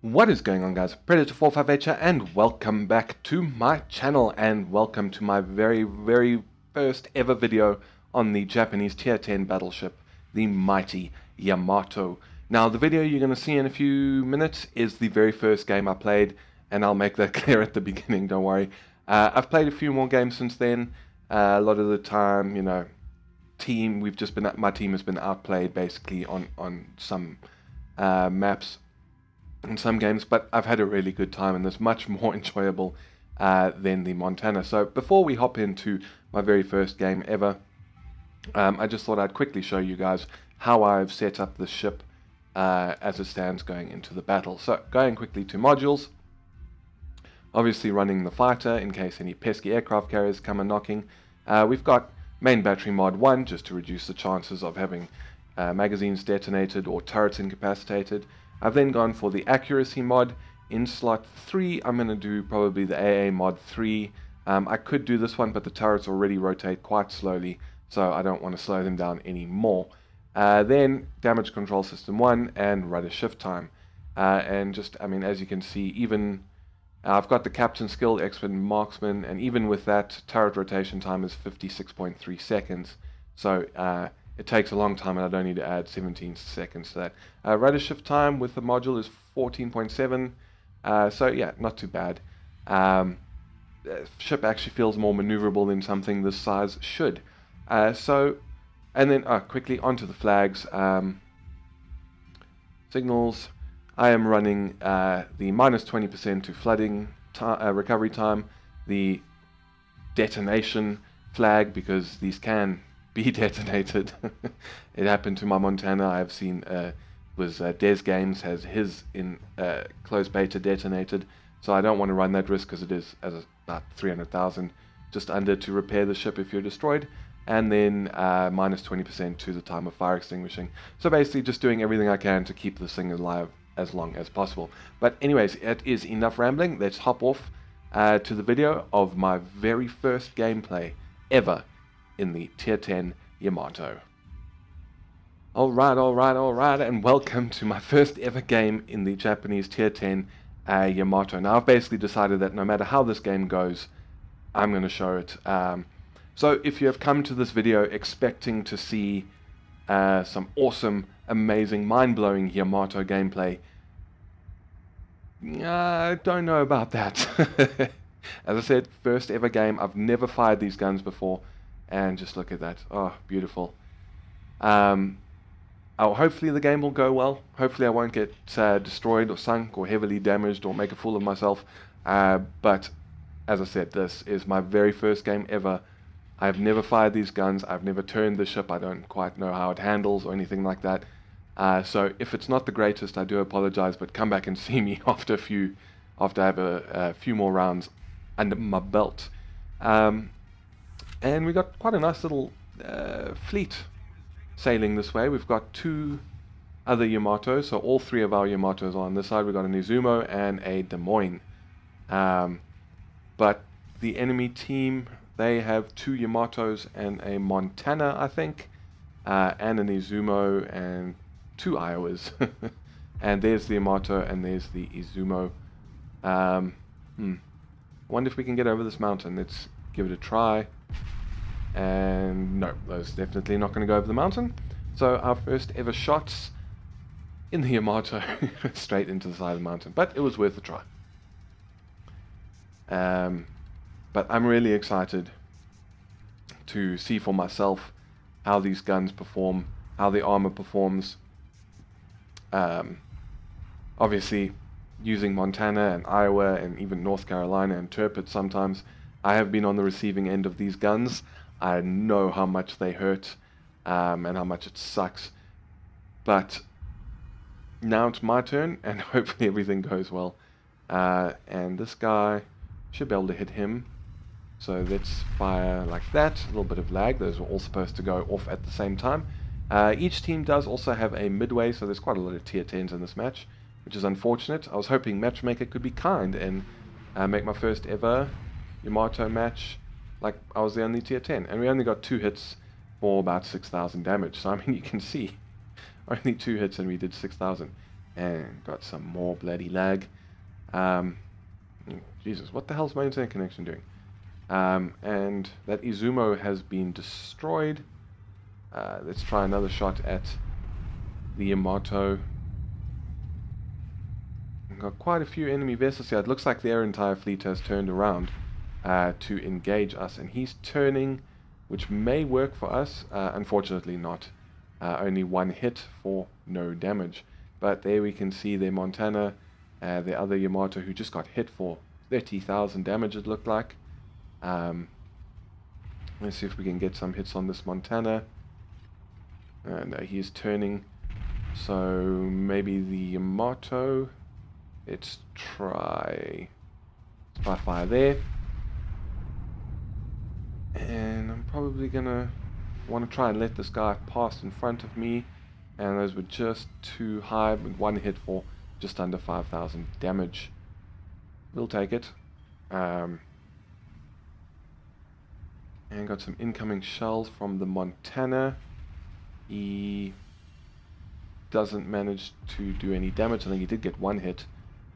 What is going on, guys? Predator458 here, and welcome back to my channel, and welcome to my very first ever video on the Japanese tier 10 battleship, the mighty Yamato. Now, the video you're going to see in a few minutes is the very first game I played, and I'll make that clear at the beginning, don't worry. I've played a few more games since then. A lot of the time, you know, my team has been outplayed basically on some maps in some games, but I've had a really good time, and it's much more enjoyable than the Montana. So before we hop into my very first game ever, I just thought I'd quickly show you guys how I've set up the ship as it stands going into the battle. So going quickly to modules, obviously running the fighter in case any pesky aircraft carriers come a knocking. We've got main battery mod 1 just to reduce the chances of having magazines detonated or turrets incapacitated. I've then gone for the accuracy mod. In slot 3, I'm going to do probably the AA mod 3. I could do this one, but the turrets already rotate quite slowly, so I don't want to slow them down anymore. Then damage control system 1 and rudder shift time. And just, I mean, as you can see, even I've got the captain skill, expert marksman, and even with that, turret rotation time is 56.3 seconds. So it takes a long time, and I don't need to add 17 seconds to that. Rudder shift time with the module is 14.7, so yeah, not too bad. The ship actually feels more maneuverable than something this size should. And then quickly onto the flags. Signals, I am running the minus 20% to flooding recovery time, the detonation flag, because these can be detonated. It happened to my Montana. I've seen Des Games has his in closed beta detonated, so I don't want to run that risk because it is about 300,000 just under to repair the ship if you're destroyed. And then minus 20% to the time of fire extinguishing. So basically just doing everything I can to keep this thing alive as long as possible. But anyways, it is enough rambling. Let's hop off to the video of my very first gameplay ever in the tier 10 Yamato. Alright, and welcome to my first ever game in the Japanese tier 10 Yamato. Now I've basically decided that no matter how this game goes, I'm going to show it. So if you have come to this video expecting to see some awesome, amazing, mind-blowing Yamato gameplay, I don't know about that. As I said, first ever game. I've never fired these guns before. And just look at that. Oh, beautiful. Hopefully the game will go well. Hopefully I won't get destroyed or sunk or heavily damaged or make a fool of myself. But as I said, this is my very first game ever. I've never fired these guns. I've never turned the ship. I don't quite know how it handles or anything like that. So if it's not the greatest, I do apologize. But come back and see me after I have a few more rounds under my belt. And we got quite a nice little fleet sailing this way. We've got 2 other Yamatos, so all 3 of our Yamatos are on this side. We've got an Izumo and a Des Moines. But the enemy team, they have 2 Yamatos and a Montana, I think, and an Izumo and 2 Iowas. And there's the Yamato and there's the Izumo. I wonder if we can get over this mountain. Let's give it a try. And no, those definitely not going to go over the mountain. So our first ever shots in the Yamato straight into the side of the mountain, but it was worth a try. But I'm really excited to see for myself how these guns perform, how the armor performs. Obviously using Montana and Iowa and even North Carolina and Tirpitz sometimes, I have been on the receiving end of these guns. I know how much they hurt and how much it sucks. But now it's my turn, and hopefully everything goes well. And this guy should be able to hit him. So let's fire like that. A little bit of lag. Those are all supposed to go off at the same time. Each team does also have a midway, so there's quite a lot of tier 10s in this match, which is unfortunate. I was hoping Matchmaker could be kind and make my first ever Yamato match like I was the only tier 10, and we only got 2 hits for about 6,000 damage. So I mean, you can see only 2 hits and we did 6,000. And got some more bloody lag. Jesus, what the hell's my internet connection doing? And that Izumo has been destroyed. Let's try another shot at the Yamato. We've got quite a few enemy vessels here. It looks like their entire fleet has turned around to engage us. And he's turning, which may work for us. Unfortunately not. Only one hit for no damage. But there we can see the Montana, the other Yamato, who just got hit for 30,000 damage, it looked like. Let's see if we can get some hits on this Montana. No, he's turning. So maybe the Yamato. Let's try spy fire there. And I'm probably gonna want to try and let this guy pass in front of me. And those were just too high, with one hit for just under 5,000 damage. We'll take it. And got some incoming shells from the Montana. He doesn't manage to do any damage. I think he did get one hit,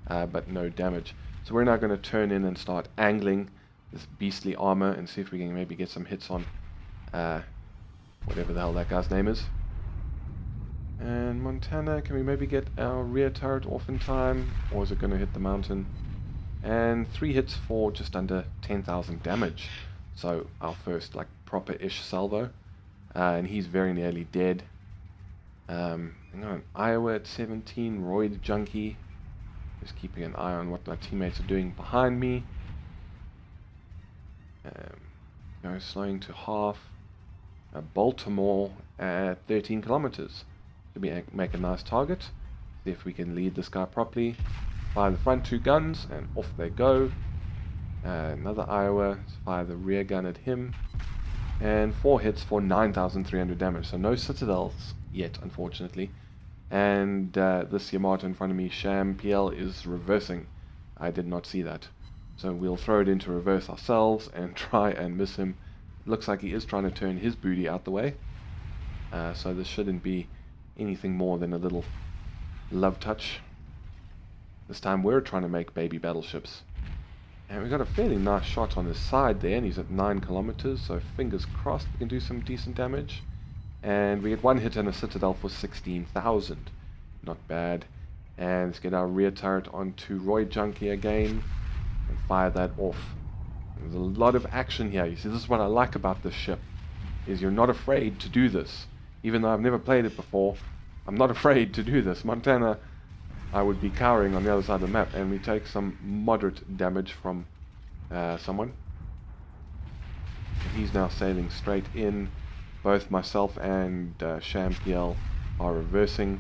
but no damage. So we're now going to turn in and start angling this beastly armor and see if we can maybe get some hits on whatever the hell that guy's name is. And Montana, can we maybe get our rear turret off in time? Or is it going to hit the mountain? And 3 hits for just under 10,000 damage. So our first like proper-ish salvo. And he's very nearly dead. I got an Iowa at 17, Roid Junkie. Just keeping an eye on what my teammates are doing behind me. Slowing to half. Baltimore at 13 kilometers. Make a nice target. See if we can lead this guy properly. Fire the front 2 guns and off they go. Another Iowa. Let's fire the rear gun at him. And 4 hits for 9,300 damage. So no citadels yet, unfortunately. And this Yamato in front of me, Sham PL, is reversing. I did not see that. So we'll throw it into reverse ourselves and try and miss him. Looks like he is trying to turn his booty out the way. So this shouldn't be anything more than a little love touch. This time we're trying to make baby battleships. And we got a fairly nice shot on his side there, and he's at 9 kilometers, so fingers crossed we can do some decent damage. And we get 1 hit and a citadel for 16,000. Not bad. And let's get our rear turret onto Roy Junkie again and fire that off. There's a lot of action here. You see, this is what I like about this ship, is you're not afraid to do this. Even though I've never played it before, I'm not afraid to do this. Montana, I would be cowering on the other side of the map, and we take some moderate damage from someone. And he's now sailing straight in. Both myself and Sham PL are reversing.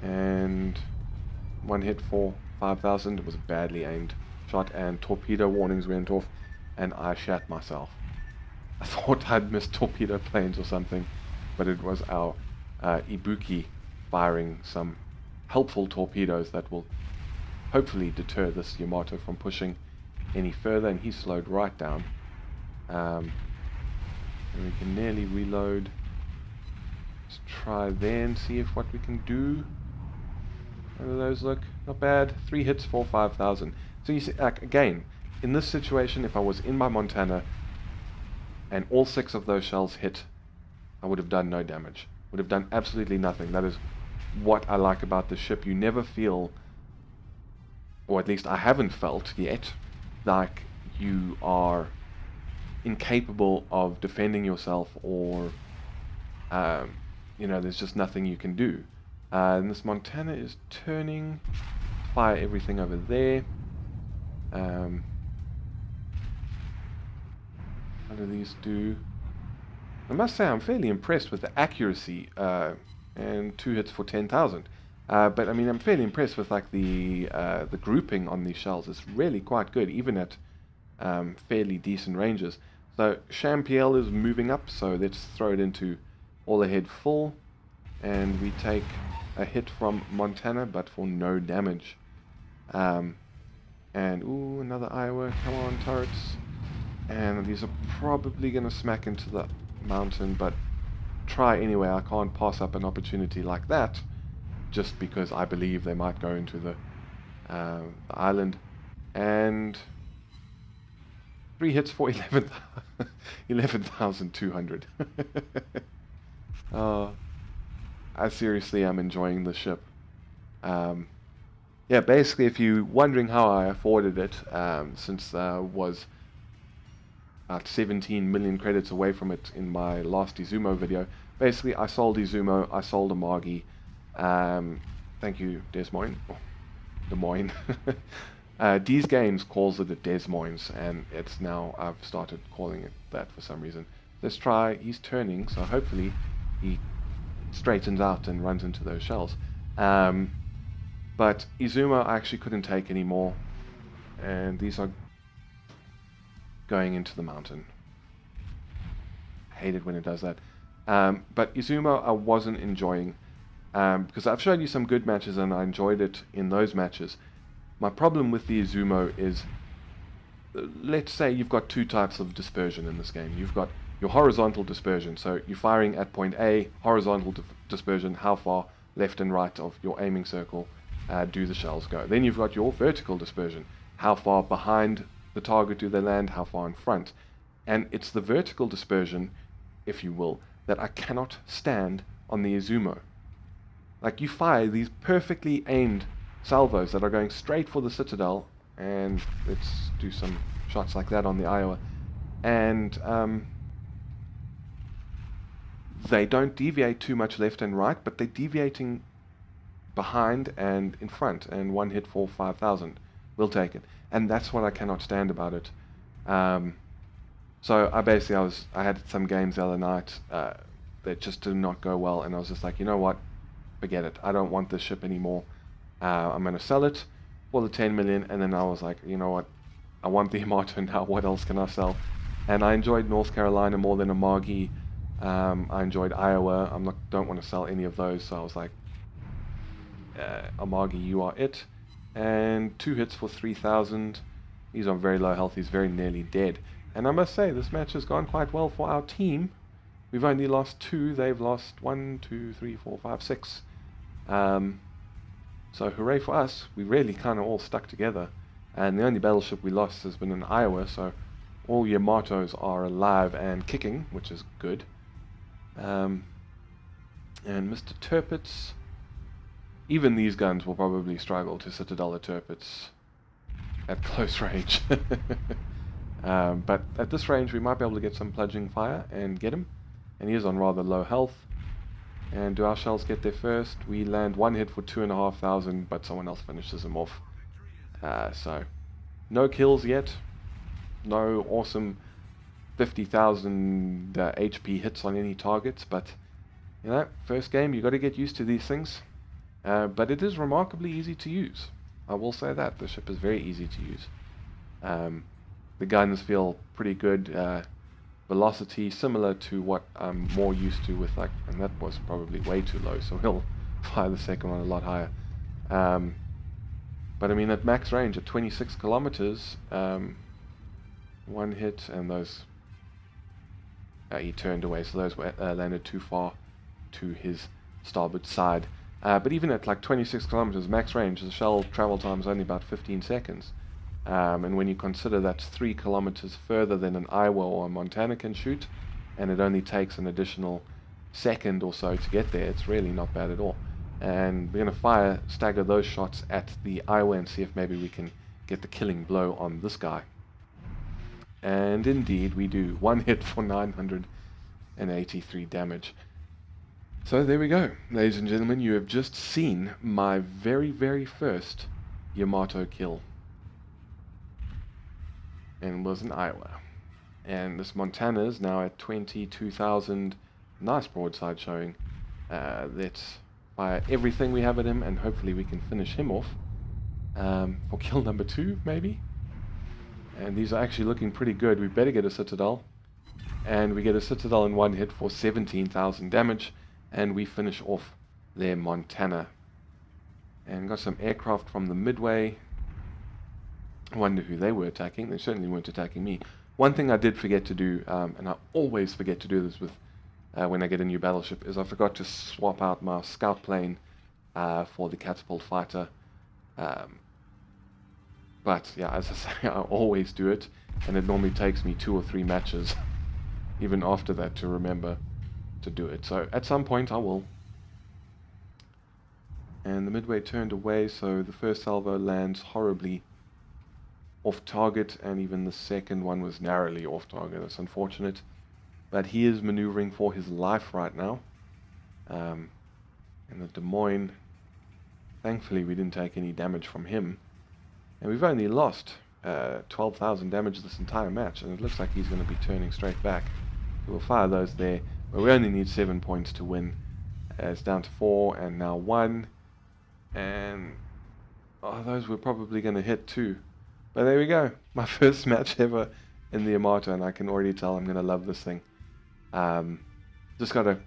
And 1 hit for 5,000. It was a badly aimed shot, and torpedo warnings went off, and I shat myself. I thought I'd missed torpedo planes or something, but it was our Ibuki firing some helpful torpedoes that will hopefully deter this Yamato from pushing any further, and he slowed right down. And we can nearly reload. Let's try there and see if what we can do. How do those look? Not bad. 3 hits for 5,000. So you see, again, in this situation, if I was in my Montana and all 6 of those shells hit, I would have done no damage. Would have done absolutely nothing. That is what I like about the ship. You never feel, or at least I haven't felt yet, like you are incapable of defending yourself, or you know, there's just nothing you can do. And this Montana is turning. Fire everything over there. How do these do? I must say I'm fairly impressed with the accuracy, and 2 hits for 10,000. But I mean, I'm fairly impressed with like the grouping on these shells. It's really quite good, even at fairly decent ranges. So Sham PL is moving up, so let's throw it into all ahead full, and we take a hit from Montana, but for no damage. And ooh, another Iowa. Come on, turrets. And these are probably going to smack into the mountain, but try anyway. I can't pass up an opportunity like that. just because I believe they might go into the island. And 3 hits for 11,200. I seriously am enjoying the ship. Yeah, basically, if you're wondering how I afforded it, since I was about 17 million credits away from it in my last Izumo video, basically I sold Izumo, I sold Amagi. Thank you, Des Moines. Oh, Des Moines. These games calls it a Des Moines, and it's now, I've started calling it that for some reason. Let's try, he's turning, so hopefully he straightens out and runs into those shells. But Izumo I actually couldn't take anymore, and these are going into the mountain. I hate it when it does that. But Izumo I wasn't enjoying, because I've shown you some good matches and I enjoyed it in those matches. My problem with the Izumo is, let's say you've got two types of dispersion in this game. You've got your horizontal dispersion, so you're firing at point A, horizontal dispersion, how far left and right of your aiming circle do the shells go. Then you've got your vertical dispersion, how far behind the target do they land, how far in front. And it's the vertical dispersion, if you will, that I cannot stand on the Izumo. Like, you fire these perfectly aimed salvos that are going straight for the Citadel, and let's do some shots like that on the Iowa, and they don't deviate too much left and right, but they're deviating behind and in front, and one hit for 5,000. We'll take it. And that's what I cannot stand about it. So I had some games the other night that just did not go well, and I was just like, you know what, forget it. I don't want this ship anymore. I'm going to sell it for the 10 million, and then I was like, you know what, I want the Yamato now, what else can I sell? And I enjoyed North Carolina more than Amagi. I enjoyed Iowa. Don't want to sell any of those, so I was like, Amagi, you are it. And 2 hits for 3,000. He's on very low health, he's very nearly dead. And I must say, this match has gone quite well for our team. We've only lost 2, they've lost 1, 2, 3, 4, 5, 6. So hooray for us, we really kind of all stuck together. And the only battleship we lost has been in Iowa, so all Yamatos are alive and kicking, which is good. And Mr. Tirpitz, even these guns will probably struggle to Citadel Tirpitz at close range. But at this range we might be able to get some plunging fire and get him. And he is on rather low health. And do our shells get there first? We land 1 hit for 2,500, but someone else finishes him off. So no kills yet. No awesome 50,000 HP hits on any targets, but you know, first game, you got to get used to these things. But it is remarkably easy to use. I will say that the ship is very easy to use. The guns feel pretty good. Velocity similar to what I'm more used to with, like, and that was probably way too low, so we'll fire the second one a lot higher. But I mean, at max range at 26 kilometers, 1 hit, and those he turned away, so those were landed too far to his starboard side. But even at like 26 kilometers max range, the shell travel time is only about 15 seconds. And when you consider that's 3 kilometers further than an Iowa or a Montana can shoot, and it only takes an additional second or so to get there, it's really not bad at all. And we're going to stagger those shots at the Iowa and see if maybe we can get the killing blow on this guy. And indeed we do. 1 hit for 983 damage. So there we go, ladies and gentlemen, you have just seen my very, very first Yamato kill. And it was in Iowa. And this Montana is now at 22,000. Nice broadside showing. Let's fire everything we have at him, and hopefully we can finish him off for kill number 2, maybe. And these are actually looking pretty good. We better get a Citadel. And we get a Citadel in 1 hit for 17,000 damage. And we finish off their Montana. And got some aircraft from the Midway. I wonder who they were attacking. They certainly weren't attacking me. One thing I did forget to do, and I always forget to do this with when I get a new battleship, is I forgot to swap out my scout plane for the catapult fighter. But yeah, as I say, I always do it, and it normally takes me 2 or 3 matches, even after that, to remember to do it. So at some point I will. And the midway turned away, so the first salvo lands horribly off target, and even the second one was narrowly off target. That's unfortunate. But he is maneuvering for his life right now. And the Des Moines, thankfully we didn't take any damage from him. And we've only lost 12,000 damage this entire match, and it looks like he's going to be turning straight back. So we'll fire those there, but we only need 7 points to win. It's down to 4 and now 1. And oh, those were probably going to hit too. But there we go. My first match ever in the Yamato, and I can already tell I'm going to love this thing. Just got to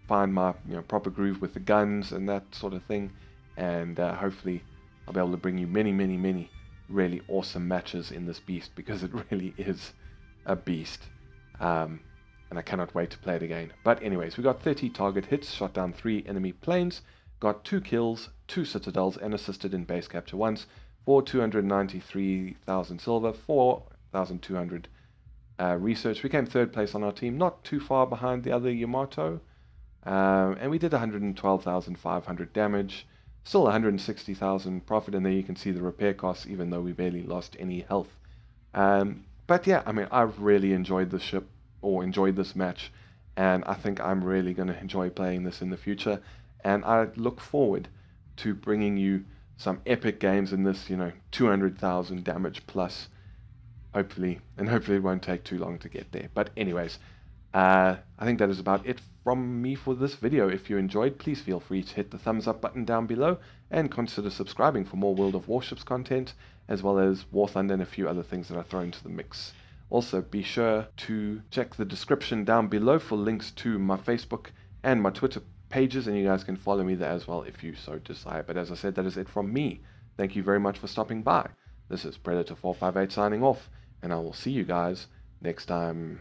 find my proper groove with the guns and that sort of thing. And hopefully I'll be able to bring you many really awesome matches in this beast, because it really is a beast. And I cannot wait to play it again. But anyways, we got 30 target hits, shot down 3 enemy planes, got 2 kills, 2 citadels, and assisted in base capture once for 293,000 silver, 4,200 research. We came 3rd place on our team, not too far behind the other Yamato. And we did 112,500 damage, still 160,000 profit, and there you can see the repair costs, even though we barely lost any health. But yeah, I mean, I've really enjoyed this ship, or enjoyed this match, and I think I'm really going to enjoy playing this in the future. And I look forward to bringing you some epic games in this, 200,000 damage plus, hopefully, and hopefully it won't take too long to get there. But anyways, I think that is about it from me for this video. If you enjoyed, please feel free to hit the thumbs up button down below, and consider subscribing for more World of Warships content, as well as War Thunder and a few other things that I throw into the mix. Also, be sure to check the description down below for links to my Facebook and my Twitter pages, and you guys can follow me there as well if you so desire. But as I said, that is it from me. Thank you very much for stopping by. This is Predator 458 signing off, and I will see you guys next time.